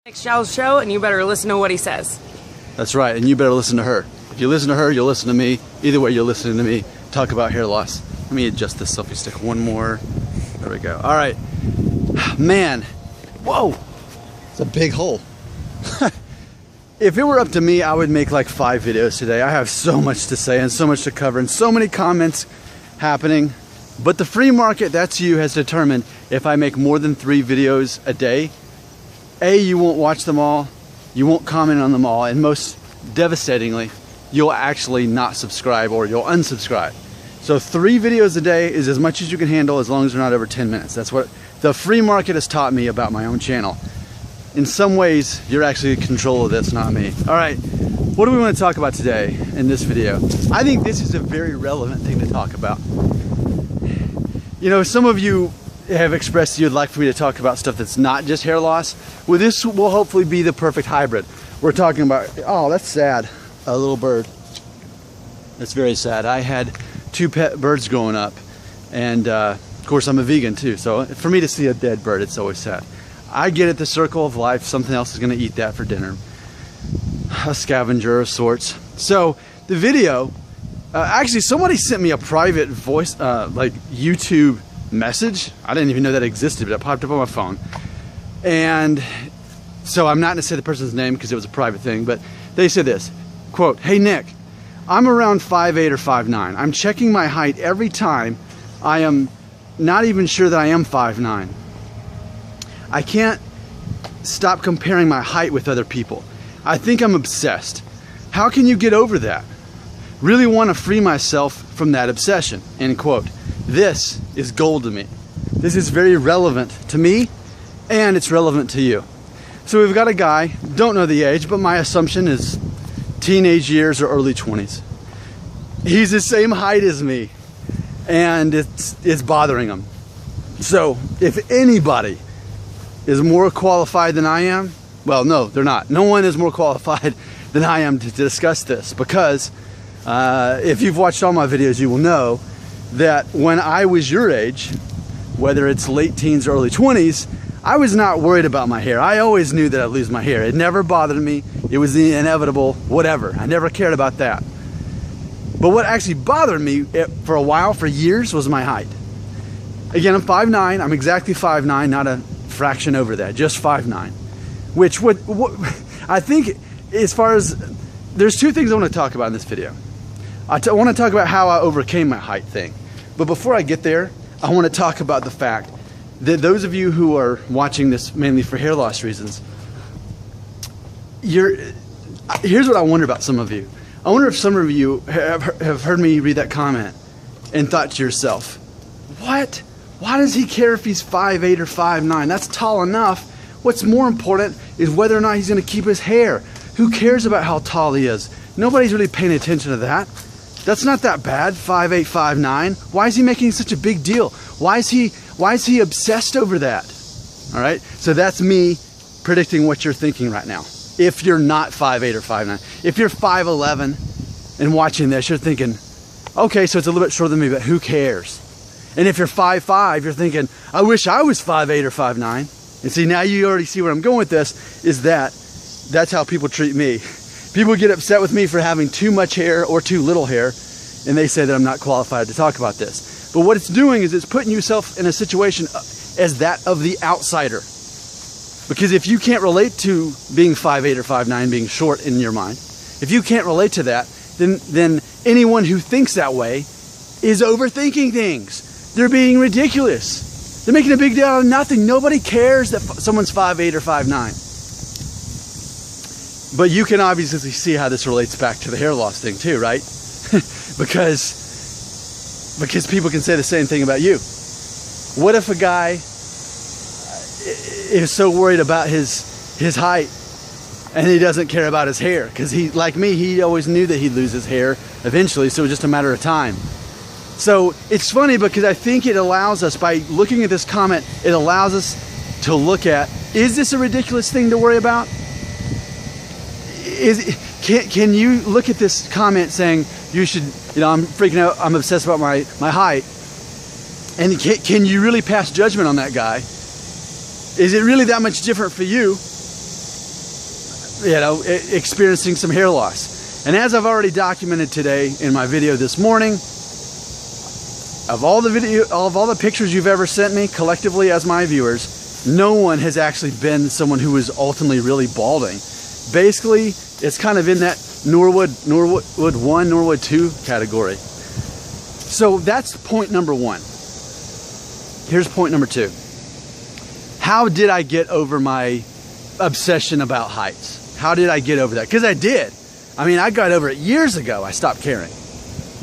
Nick Shell's show, and you better listen to what he says. That's right, and you better listen to her. If you listen to her, you'll listen to me. Either way, you're listening to me talk about hair loss. Let me adjust this selfie stick one more. There we go. All right. Man, whoa, it's a big hole. If it were up to me, I would make like 5 videos today. I have so much to say and so much to cover and so many comments happening. But the free market, that's you, has determined if I make more than 3 videos a day, A, you won't watch them all, you won't comment on them all, and most devastatingly, you'll actually not subscribe or you'll unsubscribe. So 3 videos a day is as much as you can handle as long as they're not over 10 minutes. That's what the free market has taught me about my own channel. In some ways, you're actually in control of this, not me. All right, what do we want to talk about today in this video? I think this is a very relevant thing to talk about. You know, some of you have expressed you'd like for me to talk about stuff that's not just hair loss. Well, this will hopefully be the perfect hybrid. We're talking about, oh, that's sad, a little bird. That's very sad. I had 2 pet birds growing up, and of course I'm a vegan too, so for me to see a dead bird, it's always sad. I get it, the circle of life, something else is gonna eat that for dinner. A scavenger of sorts. So the video, actually somebody sent me a private voice, like YouTube message. I didn't even know that existed, but it popped up on my phone. And so I'm not gonna say the person's name because it was a private thing, but they said this, quote, "Hey Nick, I'm around 5'8" or 5'9". I'm checking my height every time. I am not even sure that I am 5'9". I can't stop comparing my height with other people. I think I'm obsessed. How can you get over that? Really want to free myself from that obsession." End quote. This is gold to me. This is very relevant to me, and it's relevant to you. So we've got a guy, don't know the age, but my assumption is teenage years or early 20s. He's the same height as me, and it's bothering him. So if anybody is more qualified than I am, well, no, they're not. No one is more qualified than I am to discuss this, because if you've watched all my videos, you will know that when I was your age, whether it's late teens or early 20s, I was not worried about my hair. I always knew that I'd lose my hair. It never bothered me. It was the inevitable, whatever. I never cared about that. But what actually bothered me for a while, for years, was my height. Again, I'm 5'9". I'm exactly 5'9", not a fraction over that, just 5'9". Which what I think, as far as, there's 2 things I want to talk about in this video. I want to talk about how I overcame my height thing. But before I get there, I want to talk about the fact that those of you who are watching this mainly for hair loss reasons, here's what I wonder about some of you. I wonder if some of you have heard me read that comment and thought to yourself, what? Why does he care if he's 5'8" or 5'9"? That's tall enough. What's more important is whether or not he's going to keep his hair. Who cares about how tall he is? Nobody's really paying attention to that. That's not that bad, 5'8", 5'9". Why is he making such a big deal? Why is he obsessed over that? All right, so that's me predicting what you're thinking right now. If you're not 5'8" or 5'9", if you're 5'11" and watching this, you're thinking, okay, so it's a little bit shorter than me, but who cares? And if you're 5'5", you're thinking, I wish I was 5'8" or 5'9". And see, now you already see where I'm going with this, is that's how people treat me. People get upset with me for having too much hair or too little hair, and they say that I'm not qualified to talk about this. But what it's doing is it's putting yourself in a situation as that of the outsider. Because if you can't relate to being 5'8" or 5'9", being short in your mind, if you can't relate to that, then anyone who thinks that way is overthinking things. They're being ridiculous. They're making a big deal out of nothing. Nobody cares that someone's 5'8" or 5'9". But you can obviously see how this relates back to the hair loss thing too, right? because people can say the same thing about you. What if a guy is so worried about his height and he doesn't care about his hair? Because he, like me, he always knew that he'd lose his hair eventually, so it was just a matter of time. So it's funny because I think it allows us, by looking at this comment, it allows us to look at, is this a ridiculous thing to worry about? Can you look at this comment saying, you should, I'm freaking out, I'm obsessed about my height, and can you really pass judgment on that guy? Is it really that much different for you experiencing some hair loss. And as I've already documented today in my video this morning, of all the pictures you've ever sent me collectively as my viewers, no one has actually been someone who was ultimately really balding. Basically, it's kind of in that Norwood 1, Norwood 2 category. So that's point number one. Here's point number two. How did I get over my obsession about heights? How did I get over that? Because I did. I mean, I got over it years ago. I stopped caring.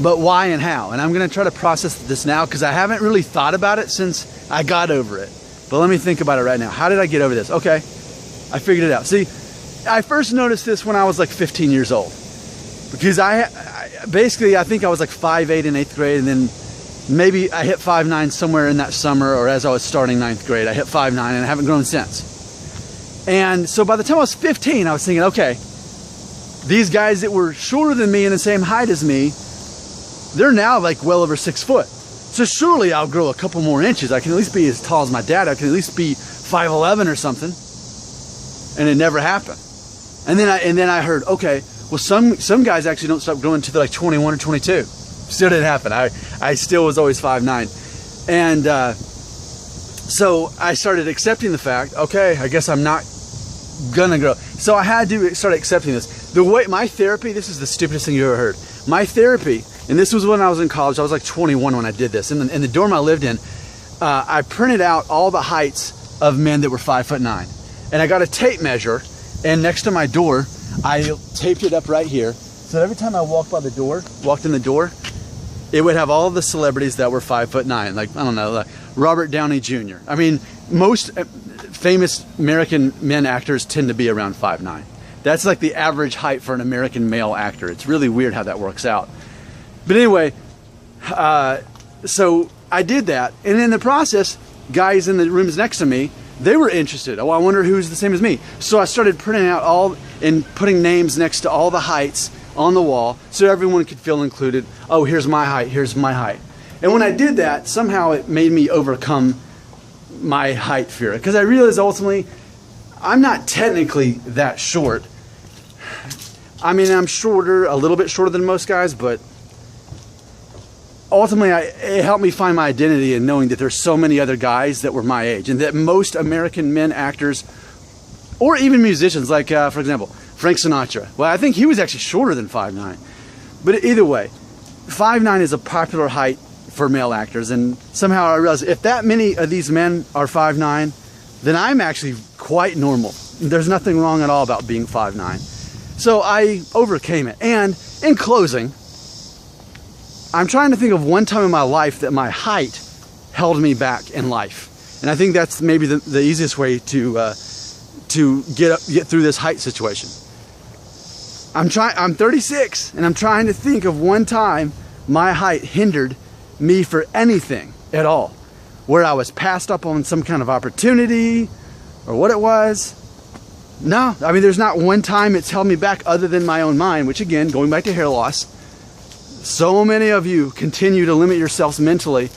But why and how? And I'm going to try to process this now because I haven't really thought about it since I got over it. But let me think about it right now. How did I get over this? Okay, I figured it out. See, I first noticed this when I was like 15 years old. Because I think I was like 5'8" in 8th grade, and then maybe I hit 5'9" somewhere in that summer, or as I was starting 9th grade, I hit 5'9", and I haven't grown since. And so by the time I was 15, I was thinking, okay, these guys that were shorter than me and the same height as me, they're now like well over 6 foot. So surely I'll grow a couple more inches. I can at least be as tall as my dad. I can at least be 5'11" or something. And it never happened. And then I heard, okay, well, some guys actually don't stop growing until they're like 21 or 22. Still didn't happen. I still was always 5'9". And so I started accepting the fact, okay, I guess I'm not gonna grow. So I had to start accepting this. The way my therapy, this is the stupidest thing you ever heard. My therapy, and this was when I was in college. I was like 21 when I did this. In the dorm I lived in, I printed out all the heights of men that were 5'9", and I got a tape measure. And next to my door, I taped it up right here. So every time I walked in the door, it would have all of the celebrities that were 5'9", like, I don't know, like Robert Downey Jr. I mean, most famous American men actors tend to be around 5'9". That's like the average height for an American male actor. It's really weird how that works out. But anyway, so I did that. And in the process, guys in the rooms next to me, they were interested. Oh, I wonder who's the same as me. So I started printing out all and putting names next to all the heights on the wall so everyone could feel included. Oh, here's my height, here's my height. And when I did that, somehow it made me overcome my height fear. Because I realized ultimately, I'm not technically that short. I mean, I'm shorter, a little bit shorter than most guys, but ultimately, it helped me find my identity in knowing that there's so many other guys that were my age, and that most American men actors, or even musicians, like, for example, Frank Sinatra. Well, I think he was actually shorter than 5'9". But either way, 5'9" is a popular height for male actors, and somehow I realized if that many of these men are 5'9", then I'm actually quite normal. There's nothing wrong at all about being 5'9". So I overcame it. And in closing, I'm trying to think of one time in my life that my height held me back in life. And I think that's maybe the easiest way to get through this height situation. I'm 36, and I'm trying to think of one time my height hindered me for anything at all, where I was passed up on some kind of opportunity or what it was. No, I mean, there's not one time it's held me back other than my own mind, which again, going back to hair loss, so many of you continue to limit yourselves mentally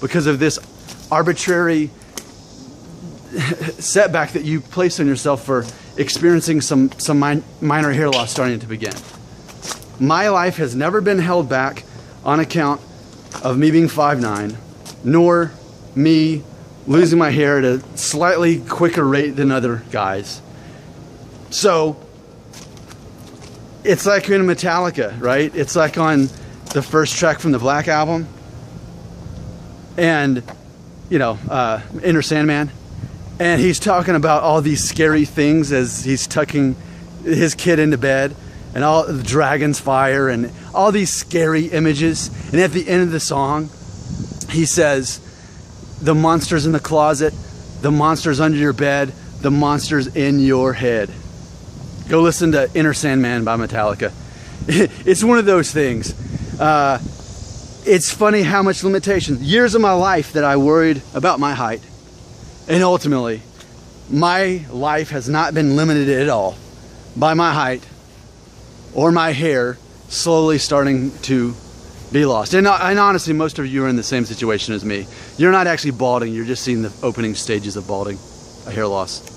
because of this arbitrary setback that you place on yourself for experiencing some minor hair loss starting to begin. My life has never been held back on account of me being 5'9", nor me losing my hair at a slightly quicker rate than other guys. So it's like in Metallica, right? It's like on the first track from the Black Album, and you know, Enter Sandman, and he's talking about all these scary things as he's tucking his kid into bed, and all the dragon's fire and all these scary images. And at the end of the song, he says, the monster's in the closet, the monster's under your bed, the monster's in your head. Go listen to Enter Sandman by Metallica. It's one of those things. It's funny how much limitation. Years of my life that I worried about my height. And ultimately, my life has not been limited at all by my height or my hair slowly starting to be lost. And honestly, most of you are in the same situation as me. You're not actually balding, you're just seeing the opening stages of balding, a hair loss.